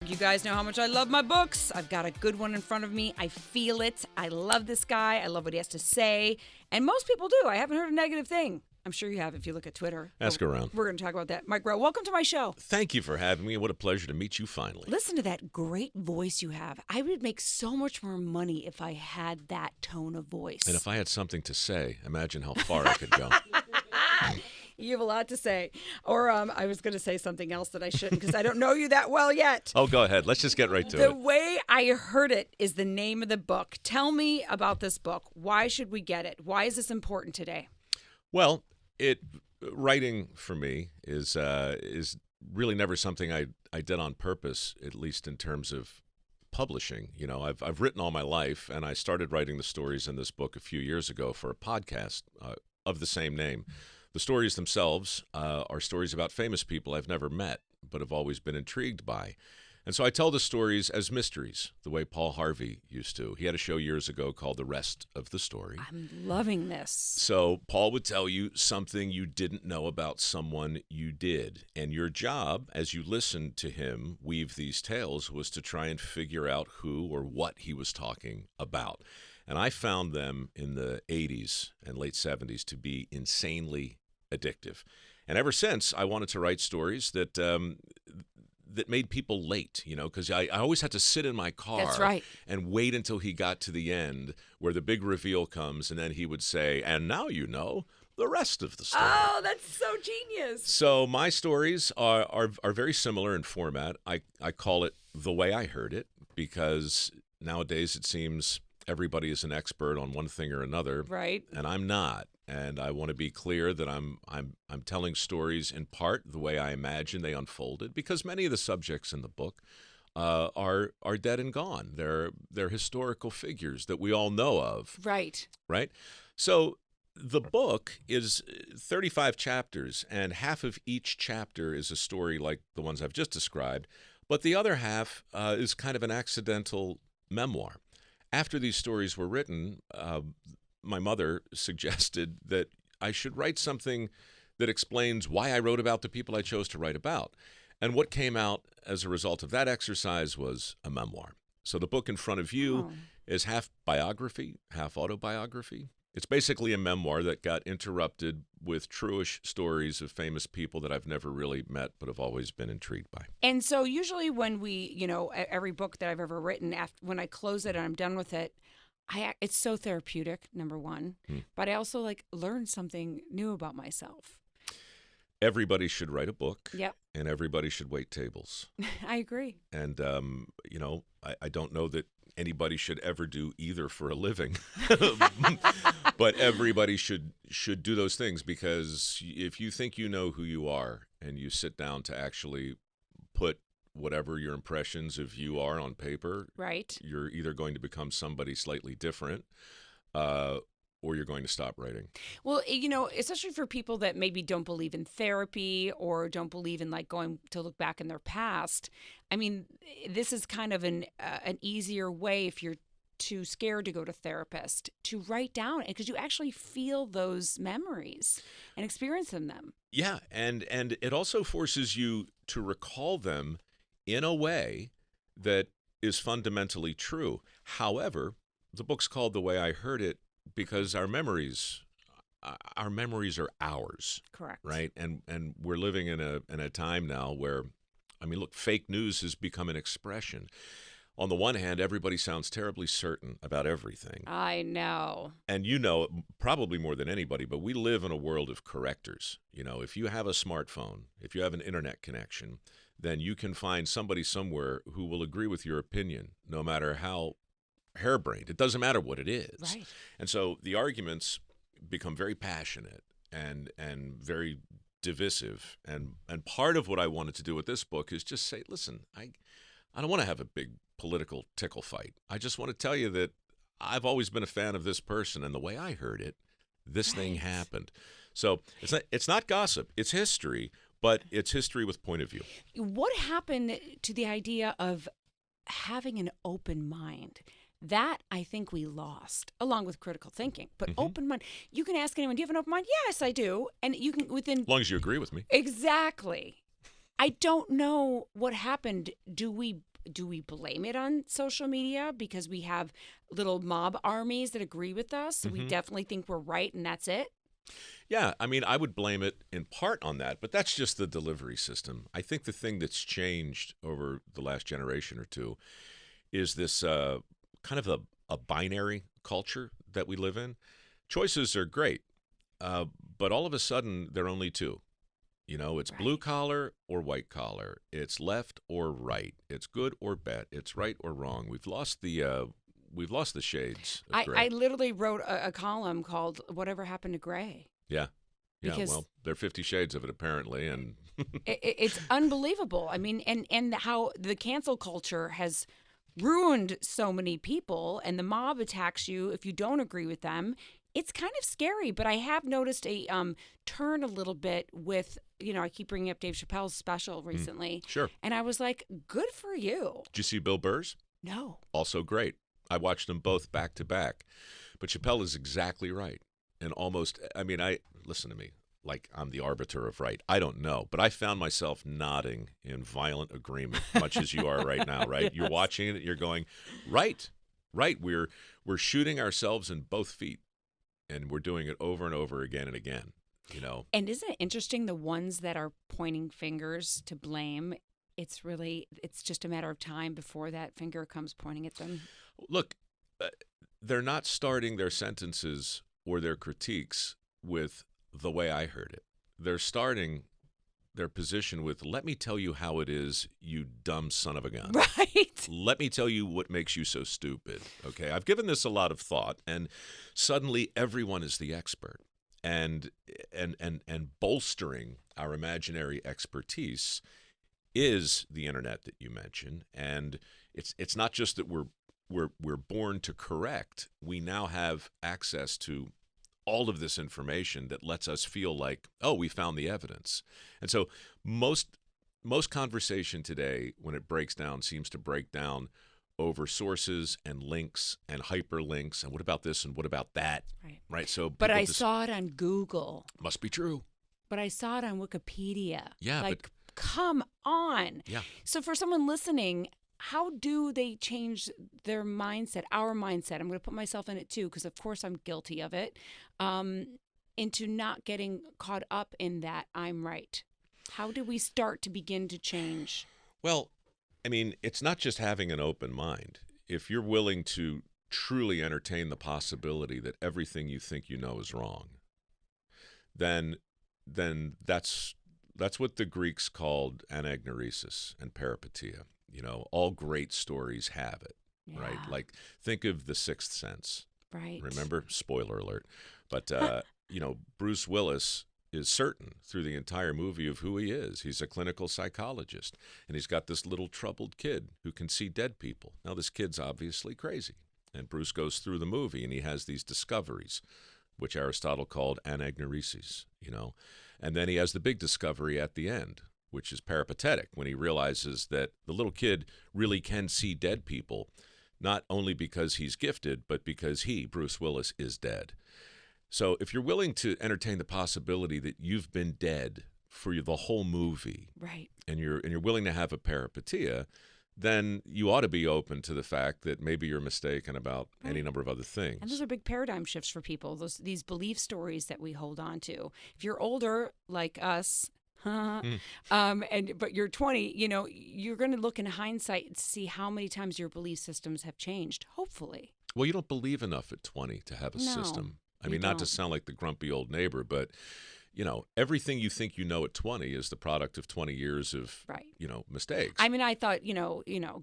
You guys know how much I love my books. I've got a good one in front of me. I feel it. I love this guy. I love what he has to say. And most people do. I haven't heard a negative thing. I'm sure you have if you look at Twitter. Ask around. We're going to talk about that. Mike Rowe, welcome to my show. Thank you for having me. What a pleasure to meet you finally. Listen to that great voice you have. I would make so much more money if I had that tone of voice. And if I had something to say, imagine how far I could go. You have a lot to say. Or I was going to say something else that I shouldn't because I don't know you that well yet. Oh, go ahead. Let's just get right to The it. Way I Heard It is the name of the book. Tell me about this book. Why should we get it? Why is this important today? Well, writing for me is really never something I did on purpose, at least in terms of publishing. You know, I've written all my life, and I started writing the stories in this book a few years ago for a podcast of the same name. The stories themselves are stories about famous people I've never met, but have always been intrigued by. And so I tell the stories as mysteries, the way Paul Harvey used to. He had a show years ago called The Rest of the Story. I'm loving this. So Paul would tell you something you didn't know about someone you did. And your job, as you listened to him weave these tales, was to try and figure out who or what he was talking about. And I found them in the 80s and late 70s to be insanely addictive. And ever since, I wanted to write stories that made people late, you know, because I always had to sit in my car. That's right. And wait until he got to the end where the big reveal comes, and then he would say, and now you know the rest of the story. Oh, that's so genius. So my stories are very similar in format. I call it The Way I Heard It because nowadays it seems everybody is an expert on one thing or another. Right. And I'm not. And I want to be clear that I'm telling stories in part the way I imagine they unfolded, because many of the subjects in the book are dead and gone. They're historical figures that we all know of. Right. Right? So the book is 35 chapters, and half of each chapter is a story like the ones I've just described, but the other half is kind of an accidental memoir. After these stories were written, my mother suggested that I should write something that explains why I wrote about the people I chose to write about. And what came out as a result of that exercise was a memoir. So the book in front of you is half biography, half autobiography. It's basically a memoir that got interrupted with truish stories of famous people that I've never really met but have always been intrigued by. And so usually when we, you know, every book that I've ever written, when I close it and I'm done with it, it's so therapeutic, number one, but I also learn something new about myself. Everybody should write a book. Yep. And everybody should wait tables. I agree. And, you know, I don't know that anybody should ever do either for a living, but everybody should do those things, because if you think you know who you are and you sit down to actually put whatever your impressions of you are on paper, right, you're either going to become somebody slightly different or you're going to stop writing. Well, you know, especially for people that maybe don't believe in therapy or don't believe in going to look back in their past. I mean, this is kind of an easier way, if you're too scared to go to therapist, to write down, because you actually feel those memories and experience them. Yeah, and it also forces you to recall them in a way that is fundamentally true. However, the book's called The Way I Heard It because our memories are ours. Correct. Right? And we're living in a time now where, I mean, look, fake news has become an expression. On the one hand, everybody sounds terribly certain about everything. I know. And you know, probably more than anybody, but we live in a world of correctors. You know, if you have a smartphone, if you have an internet connection, then you can find somebody somewhere who will agree with your opinion, no matter how harebrained. It doesn't matter what it is. Right. And so the arguments become very passionate and very divisive. And part of what I wanted to do with this book is just say, listen, I don't want to have a big political tickle fight. I just want to tell you that I've always been a fan of this person, and the way I heard it, this thing happened. So it's not gossip, it's history, but it's history with point of view. What happened to the idea of having an open mind? That I think we lost, along with critical thinking. But open mind, you can ask anyone, do you have an open mind? Yes, I do. And you can within... As long as you agree with me. Exactly. I don't know what happened. Do we do we blame it on social media because we have little mob armies that agree with us? So we definitely think we're right and that's it? Yeah, I mean, I would blame it in part on that, but that's just the delivery system. I think the thing that's changed over the last generation or two is this kind of a binary culture that we live in. Choices are great, but all of a sudden, they're only two. It's blue collar or white collar. It's left or right. It's good or bad. It's right or wrong. We've lost the shades of gray. I literally wrote a column called "Whatever Happened to Gray." Yeah. Because well, there are 50 shades of it apparently, and it's unbelievable. I mean, and how the cancel culture has ruined so many people, and the mob attacks you if you don't agree with them. It's kind of scary, but I have noticed a turn a little bit with, I keep bringing up Dave Chappelle's special recently. Sure. And I was like, good for you. Did you see Bill Burr's? No. Also great. I watched them both back to back. But Chappelle is exactly right. And listen to me, like I'm the arbiter of right. I don't know, but I found myself nodding in violent agreement, much as you are right now, right? Yes. You're watching it, you're going, right. We're shooting ourselves in both feet, and we're doing it over and over again and again, And isn't it interesting, the ones that are pointing fingers to blame, it's just a matter of time before that finger comes pointing at them? Look, they're not starting their sentences or their critiques with the way I heard it. They're starting their position with, let me tell you how it is, you dumb son of a gun. Right. Let me tell you what makes you so stupid. Okay, I've given this a lot of thought, and suddenly everyone is the expert. And bolstering our imaginary expertise is the internet that you mentioned. And it's not just that we're born to correct. We now have access to all of this information that lets us feel like, oh, we found the evidence. And so most conversation today, when it breaks down, seems to break down over sources and links and hyperlinks and what about this and what about that. Right. So, but I saw it on Google. Must be true. But I saw it on Wikipedia. Yeah. Come on. Yeah. So for someone listening, how do they change their mindset, our mindset? I'm going to put myself in it too, because of course I'm guilty of it, into not getting caught up in that I'm right. How do we start to begin to change? Well, I mean, it's not just having an open mind. If you're willing to truly entertain the possibility that everything you think you know is wrong, then that's what the Greeks called anagnoresis and peripeteia. All great stories have it, right? Like, think of The Sixth Sense. Right. Remember? Spoiler alert. But, Bruce Willis is certain through the entire movie of who he is. He's a clinical psychologist, and he's got this little troubled kid who can see dead people. Now, this kid's obviously crazy, and Bruce goes through the movie, and he has these discoveries, which Aristotle called anagnoreses, and then he has the big discovery at the end, which is peripatetic, when he realizes that the little kid really can see dead people, not only because he's gifted, but because he, Bruce Willis, is dead. So if you're willing to entertain the possibility that you've been dead for the whole movie, right, and you're willing to have a peripeteia, then you ought to be open to the fact that maybe you're mistaken about any number of other things. And those are big paradigm shifts for people, these belief stories that we hold on to. If you're older, like us, but you're 20, you're going to look in hindsight to see how many times your belief systems have changed, hopefully. Well, you don't believe enough at 20 to have a system. I mean, not to sound like the grumpy old neighbor, but, everything you think you know at 20 is the product of 20 years of, mistakes. I mean, I thought,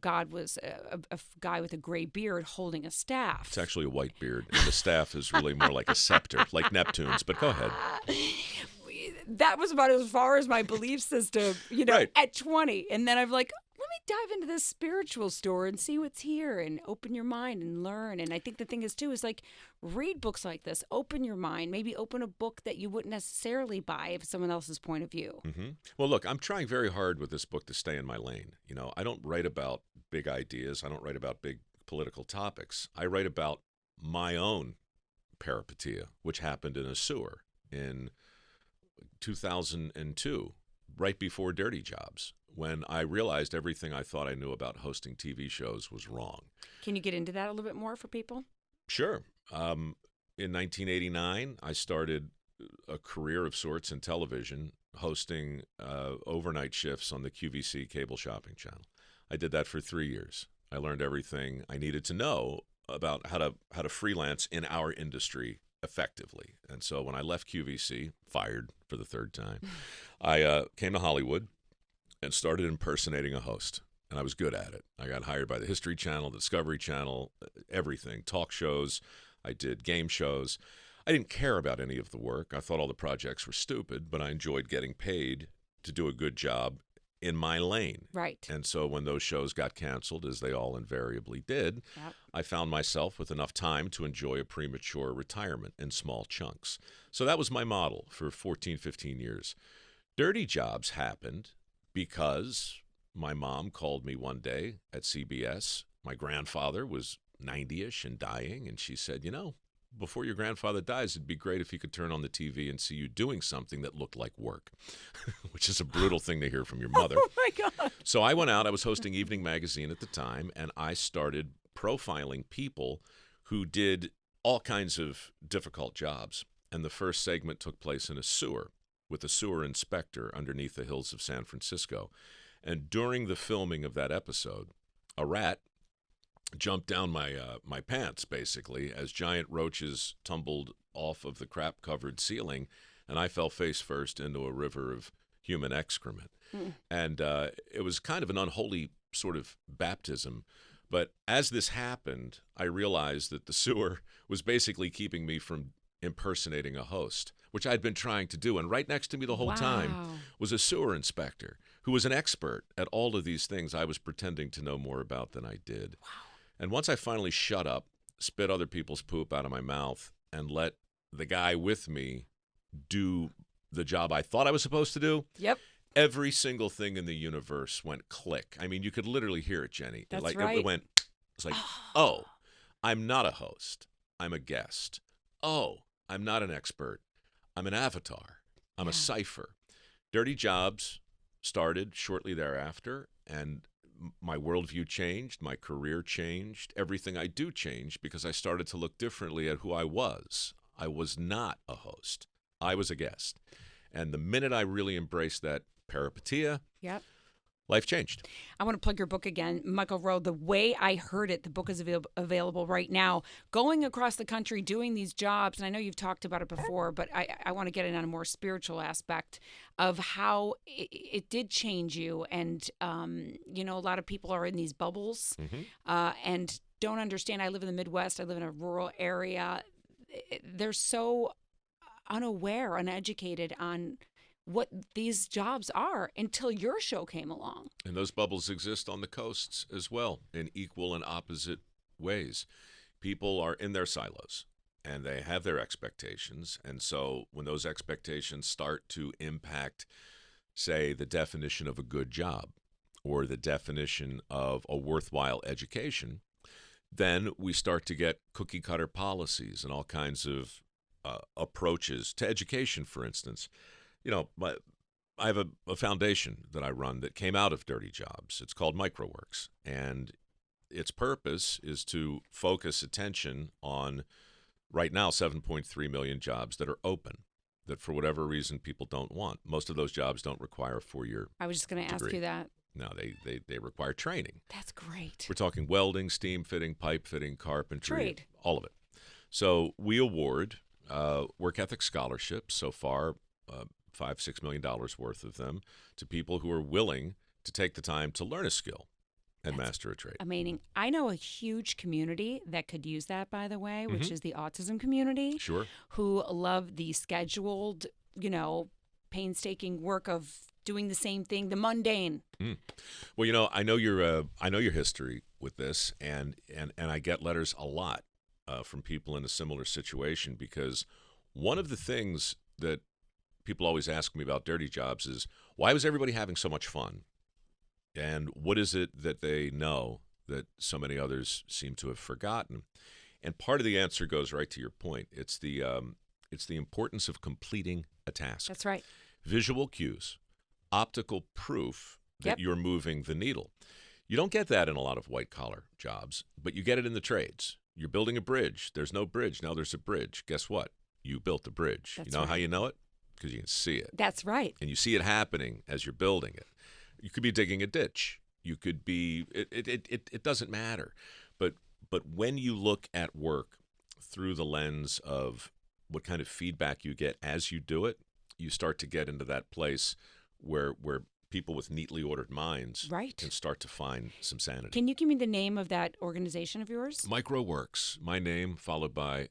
God was a guy with a gray beard holding a staff. It's actually a white beard, and the staff is really more like a scepter, like Neptune's, but go ahead. That was about as far as my belief system, right. At 20. And then I'm like, let me dive into this spiritual store and see what's here and open your mind and learn. And I think the thing is, too, is like, read books like this. Open your mind. Maybe open a book that you wouldn't necessarily buy if someone else's point of view. Mm-hmm. Well, look, I'm trying very hard with this book to stay in my lane. I don't write about big ideas. I don't write about big political topics. I write about my own peripeteia, which happened in a sewer in 2002, right before Dirty Jobs, when I realized everything I thought I knew about hosting TV shows was wrong. Can you get into that a little bit more for people? Sure. In 1989, I started a career of sorts in television, hosting overnight shifts on the QVC cable shopping channel. I did that for 3 years. I learned everything I needed to know about how to freelance in our industry effectively. And so when I left QVC, fired for the third time, I came to Hollywood and started impersonating a host. And I was good at it. I got hired by the History Channel, the Discovery Channel, everything, talk shows. I did game shows. I didn't care about any of the work. I thought all the projects were stupid, but I enjoyed getting paid to do a good job in my lane. Right. And so when those shows got canceled, as they all invariably did, Yep. I found myself with enough time to enjoy a premature retirement in small chunks. So that was my model for 14, 15 years. Dirty Jobs happened because my mom called me one day at CBS. My grandfather was 90-ish and dying, and she said, you know, before your grandfather dies, it'd be great if he could turn on the TV and see you doing something that looked like work, which is a brutal thing to hear from your mother. Oh, my God. So I went out. I was hosting Evening Magazine at the time, and I started profiling people who did all kinds of difficult jobs. And the first segment took place in a sewer with a sewer inspector underneath the hills of San Francisco. And during the filming of that episode, a rat jumped down my pants, basically, as giant roaches tumbled off of the crap-covered ceiling, and I fell face first into a river of human excrement. And it was kind of an unholy sort of baptism. But as this happened, I realized that the sewer was basically keeping me from impersonating a host, which I'd been trying to do. And right next to me the whole time was a sewer inspector who was an expert at all of these things I was pretending to know more about than I did. Wow. And once I finally shut up, spit other people's poop out of my mouth, and let the guy with me do the job I thought I was supposed to do, Yep. every single thing in the universe went click. I mean, you could literally hear it, Jenny. That's like, right. It went, it's like, oh, I'm not a host. I'm a guest. Oh, I'm not an expert. I'm an avatar. I'm a cipher. Dirty Jobs started shortly thereafter, and my worldview changed, my career changed, everything I do changed because I started to look differently at who I was. I was not a host. I was a guest. And the minute I really embraced that peripetia, Yep. life changed. I want to plug your book again, Michael Rowe, The Way I Heard It. The book is available right now. Going across the country, doing these jobs, and I know you've talked about it before, but I want to get in on a more spiritual aspect of how it did change you. And, you know, a lot of people are in these bubbles and don't understand. I live in the Midwest. I live in a rural area. They're so unaware, uneducated on what these jobs are until your show came along. And those bubbles exist on the coasts as well in equal and opposite ways. People are in their silos and they have their expectations. And so when those expectations start to impact, say, the definition of a good job or the definition of a worthwhile education, then we start to get cookie cutter policies and all kinds of approaches to education, for instance. You know, I have a foundation that I run that came out of Dirty Jobs. It's called Mike Rowe Works, and its purpose is to focus attention on, right now, 7.3 million jobs that are open, that for whatever reason people don't want. Most of those jobs don't require a 4-year I was just going to ask you that. No, they require training. That's great. We're talking welding, steam fitting, pipe fitting, carpentry, Trade. all of it. So we award work ethic scholarships so far, $5-6 million worth of them, to people who are willing to take the time to learn a skill and master a trade. Amazing. I know a huge community that could use that, by the way, which is the autism community. Sure. Who love the scheduled, you know, painstaking work of doing the same thing, the mundane. Well, you know, I know your history with this, and I get letters a lot from people in a similar situation, because one of the things that people always ask me about Dirty Jobs is, why was everybody having so much fun? And what is it that they know that so many others seem to have forgotten? And part of the answer goes right to your point. It's the importance of completing a task. That's right. Visual cues, optical proof that Yep. you're moving the needle. You don't get that in a lot of white-collar jobs, but you get it in the trades. You're building a bridge. There's no bridge. Now there's a bridge. Guess what? You built the bridge. That's you know how right. you know it? Because you can see it. That's right. And you see it happening as you're building it. You could be digging a ditch. You could be it doesn't matter. But when you look at work through the lens of what kind of feedback you get as you do it, you start to get into that place where people with neatly ordered minds Right. can start to find some sanity. Can you give me the name of that organization of yours? Mike Rowe Works. My name followed by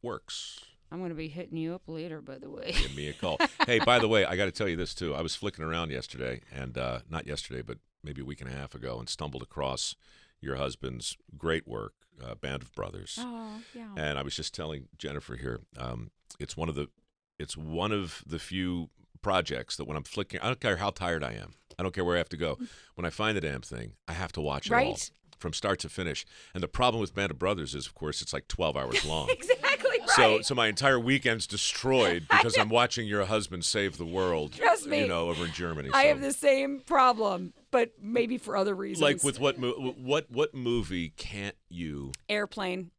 Works. I'm going to be hitting you up later, by the way. Give me a call. Hey, by the way, I got to tell you this too. I was flicking around yesterday, and not yesterday, but maybe a week and a half ago, and stumbled across your husband's great work, Band of Brothers. Oh, yeah. And I was just telling Jennifer here, it's one of the few projects that when I'm flicking, I don't care how tired I am, I don't care where I have to go. When I find the damn thing, I have to watch it all Right. from start to finish. And the problem with Band of Brothers is, of course, it's like 12 hours long. Exactly right. So my entire weekend's destroyed because I'm watching your husband save the world. Trust me. Over in Germany. I So, have the same problem, but maybe for other reasons. like with what movie can't you? Airplane.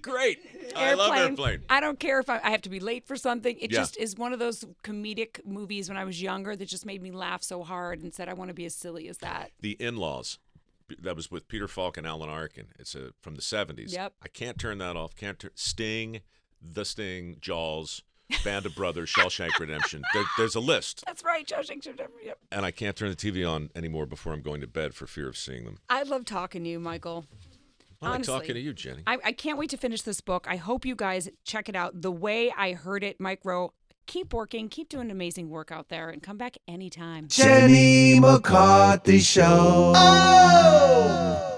Great. I love Airplane. I don't care if I have to be late for something. It Yeah. just is one of those comedic movies when I was younger that just made me laugh so hard and said I want to be as silly as that. The In-Laws. That was with Peter Falk and Alan Arkin. It's from the 70s. Yep. I can't turn that off. Sting, The Sting, Jaws, Band of Brothers, Shawshank Redemption. There's a list. That's right, Shawshank Redemption. Yep. And I can't turn the TV on anymore before I'm going to bed for fear of seeing them. I love talking to you, Michael. I like Honestly. talking to you, Jenny. I can't wait to finish this book. I hope you guys check it out. The Way I Heard It, Mike Rowe. Keep working, keep doing amazing work out there, and come back anytime. Jenny McCarthy Show. Oh!